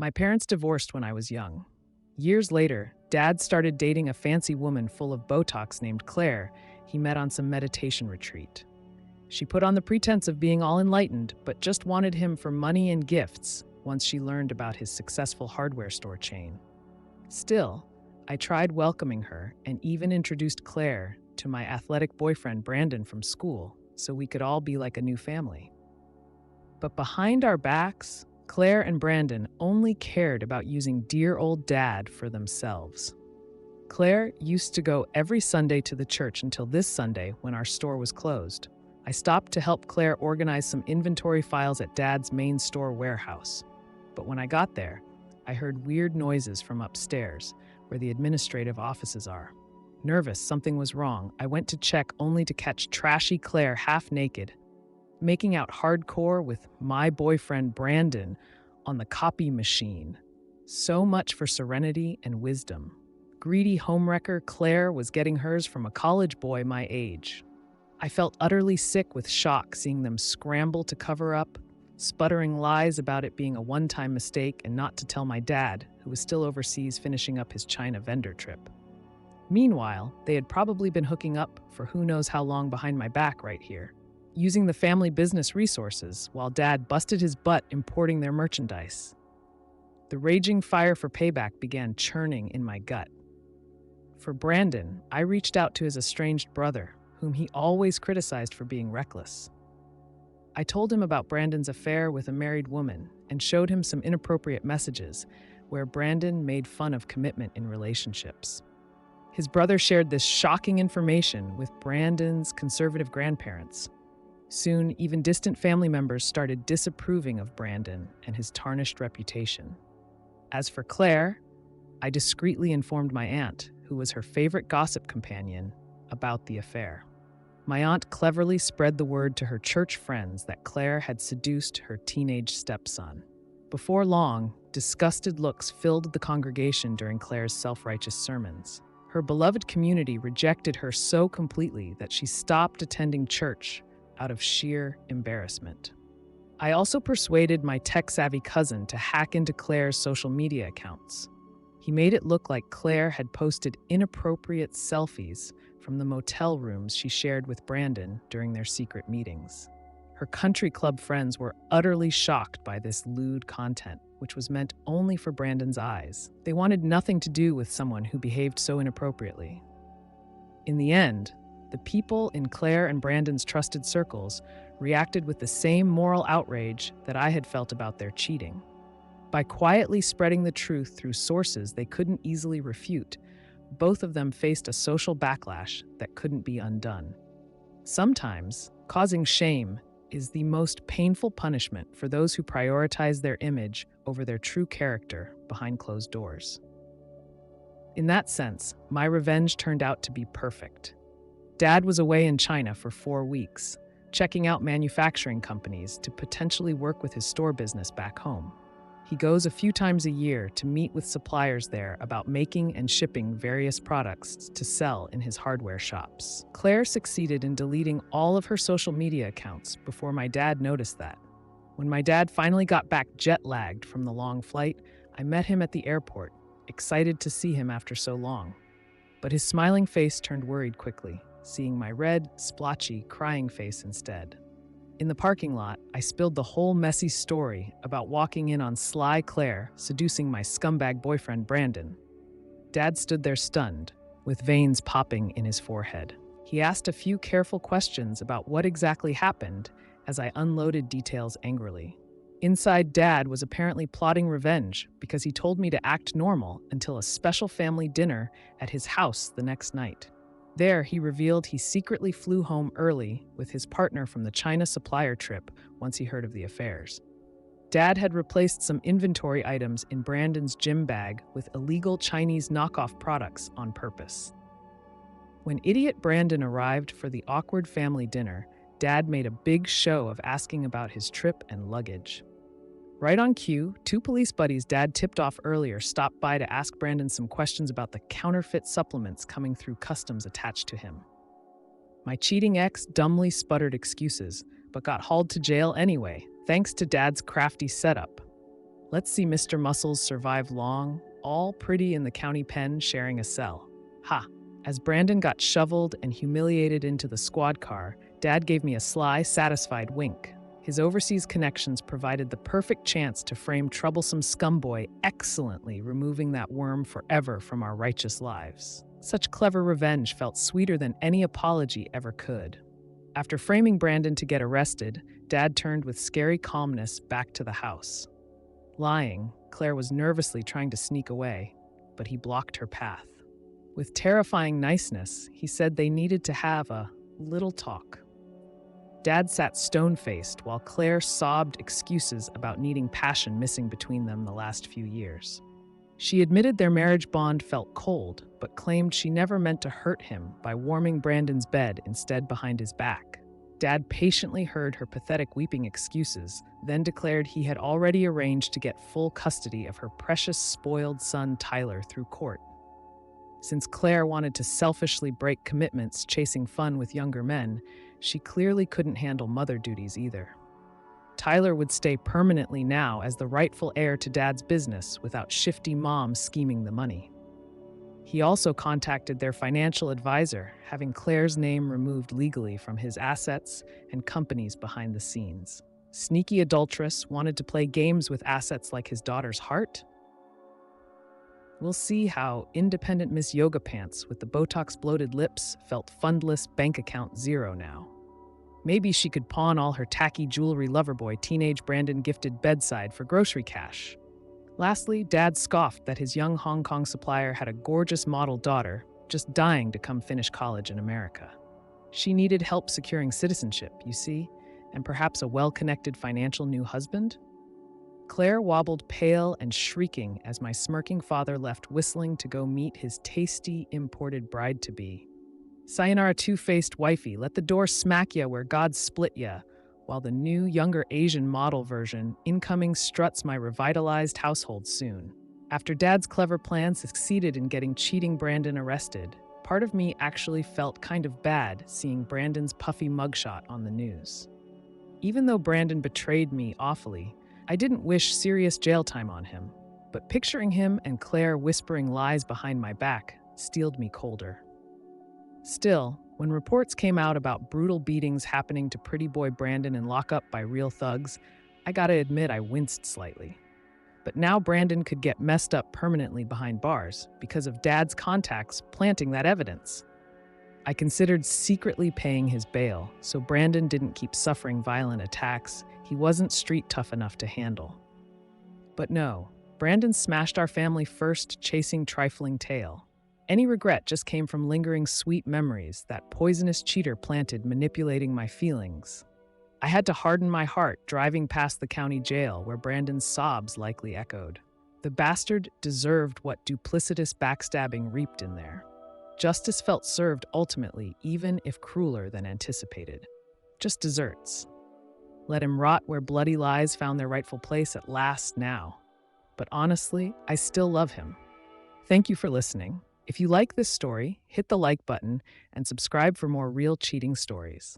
My parents divorced when I was young. Years later, Dad started dating a fancy woman full of Botox named Claire he met on some meditation retreat. She put on the pretense of being all enlightened, but just wanted him for money and gifts once she learned about his successful hardware store chain. Still, I tried welcoming her and even introduced Claire to my athletic boyfriend Brandon from school so we could all be like a new family. But behind our backs, Claire and Brandon only cared about using dear old Dad for themselves. Claire used to go every Sunday to the church until this Sunday when our store was closed. I stopped to help Claire organize some inventory files at Dad's main store warehouse. But when I got there, I heard weird noises from upstairs, where the administrative offices are. Nervous something was wrong, I went to check only to catch trashy Claire half naked, making out hardcore with my boyfriend Brandon on the copy machine. So much for serenity and wisdom. Greedy homewrecker Claire was getting hers from a college boy my age. I felt utterly sick with shock seeing them scramble to cover up, sputtering lies about it being a one-time mistake and not to tell my dad, who was still overseas finishing up his China vendor trip. Meanwhile, they had probably been hooking up for who knows how long behind my back right here, using the family business resources while Dad busted his butt importing their merchandise. The raging fire for payback began churning in my gut. For Brandon, I reached out to his estranged brother, whom he always criticized for being reckless. I told him about Brandon's affair with a married woman and showed him some inappropriate messages where Brandon made fun of commitment in relationships. His brother shared this shocking information with Brandon's conservative grandparents. Soon, even distant family members started disapproving of Brandon and his tarnished reputation. As for Claire, I discreetly informed my aunt, who was her favorite gossip companion, about the affair. My aunt cleverly spread the word to her church friends that Claire had seduced her teenage stepson. Before long, disgusted looks filled the congregation during Claire's self-righteous sermons. Her beloved community rejected her so completely that she stopped attending church out of sheer embarrassment. I also persuaded my tech-savvy cousin to hack into Claire's social media accounts. He made it look like Claire had posted inappropriate selfies from the motel rooms she shared with Brandon during their secret meetings. Her country club friends were utterly shocked by this lewd content, which was meant only for Brandon's eyes. They wanted nothing to do with someone who behaved so inappropriately. In the end, the people in Claire and Brandon's trusted circles reacted with the same moral outrage that I had felt about their cheating. By quietly spreading the truth through sources they couldn't easily refute, both of them faced a social backlash that couldn't be undone. Sometimes, causing shame is the most painful punishment for those who prioritize their image over their true character behind closed doors. In that sense, my revenge turned out to be perfect. Dad was away in China for 4 weeks, checking out manufacturing companies to potentially work with his store business back home. He goes a few times a year to meet with suppliers there about making and shipping various products to sell in his hardware shops. Claire succeeded in deleting all of her social media accounts before my dad noticed that. When my dad finally got back jet-lagged from the long flight, I met him at the airport, excited to see him after so long. But his smiling face turned worried quickly, seeing my red, splotchy, crying face instead. In the parking lot, I spilled the whole messy story about walking in on sly Claire seducing my scumbag boyfriend Brandon. Dad stood there stunned, with veins popping in his forehead. He asked a few careful questions about what exactly happened as I unloaded details angrily. Inside, Dad was apparently plotting revenge because he told me to act normal until a special family dinner at his house the next night. There, he revealed he secretly flew home early with his partner from the China supplier trip once he heard of the affairs. Dad had replaced some inventory items in Brandon's gym bag with illegal Chinese knockoff products on purpose. When idiot Brandon arrived for the awkward family dinner, Dad made a big show of asking about his trip and luggage. Right on cue, 2 police buddies Dad tipped off earlier stopped by to ask Brandon some questions about the counterfeit supplements coming through customs attached to him. My cheating ex dumbly sputtered excuses, but got hauled to jail anyway, thanks to Dad's crafty setup. Let's see Mr. Muscles survive long, all pretty in the county pen sharing a cell. Ha! As Brandon got shoveled and humiliated into the squad car, Dad gave me a sly, satisfied wink. His overseas connections provided the perfect chance to frame troublesome scumboy excellently, removing that worm forever from our righteous lives. Such clever revenge felt sweeter than any apology ever could. After framing Brandon to get arrested, Dad turned with scary calmness back to the house. Lying, Claire was nervously trying to sneak away, but he blocked her path. With terrifying niceness, he said they needed to have a little talk. Dad sat stone-faced while Claire sobbed excuses about needing passion missing between them the last few years. She admitted their marriage bond felt cold, but claimed she never meant to hurt him by warming Brandon's bed instead behind his back. Dad patiently heard her pathetic weeping excuses, then declared he had already arranged to get full custody of her precious spoiled son Tyler through court. Since Claire wanted to selfishly break commitments chasing fun with younger men, she clearly couldn't handle mother duties either. Tyler would stay permanently now as the rightful heir to Dad's business without shifty mom scheming the money. He also contacted their financial advisor, having Claire's name removed legally from his assets and companies behind the scenes. Sneaky adulteress wanted to play games with assets like his daughter's heart? We'll see how independent Miss Yoga Pants with the Botox-bloated lips felt fundless bank account zero now. Maybe she could pawn all her tacky jewelry loverboy teenage Brandon gifted bedside for grocery cash. Lastly, Dad scoffed that his young Hong Kong supplier had a gorgeous model daughter just dying to come finish college in America. She needed help securing citizenship, you see, and perhaps a well-connected financial new husband? Claire wobbled pale and shrieking as my smirking father left whistling to go meet his tasty imported bride-to-be. Sayonara two-faced wifey, let the door smack ya where God split ya, while the new, younger Asian model version incoming struts my revitalized household soon. After Dad's clever plan succeeded in getting cheating Brandon arrested, part of me actually felt kind of bad seeing Brandon's puffy mugshot on the news. Even though Brandon betrayed me awfully, I didn't wish serious jail time on him, but picturing him and Claire whispering lies behind my back steeled me colder. Still, when reports came out about brutal beatings happening to pretty boy Brandon in lockup by real thugs, I gotta admit I winced slightly. But now Brandon could get messed up permanently behind bars because of Dad's contacts planting that evidence. I considered secretly paying his bail so Brandon didn't keep suffering violent attacks he wasn't street tough enough to handle. But no, Brandon smashed our family first chasing trifling tale. Any regret just came from lingering sweet memories that poisonous cheater planted manipulating my feelings. I had to harden my heart driving past the county jail where Brandon's sobs likely echoed. The bastard deserved what duplicitous backstabbing reaped in there. Justice felt served ultimately, even if crueler than anticipated. Just desserts. Let him rot where bloody lies found their rightful place at last now. But honestly, I still love him. Thank you for listening. If you like this story, hit the like button and subscribe for more real cheating stories.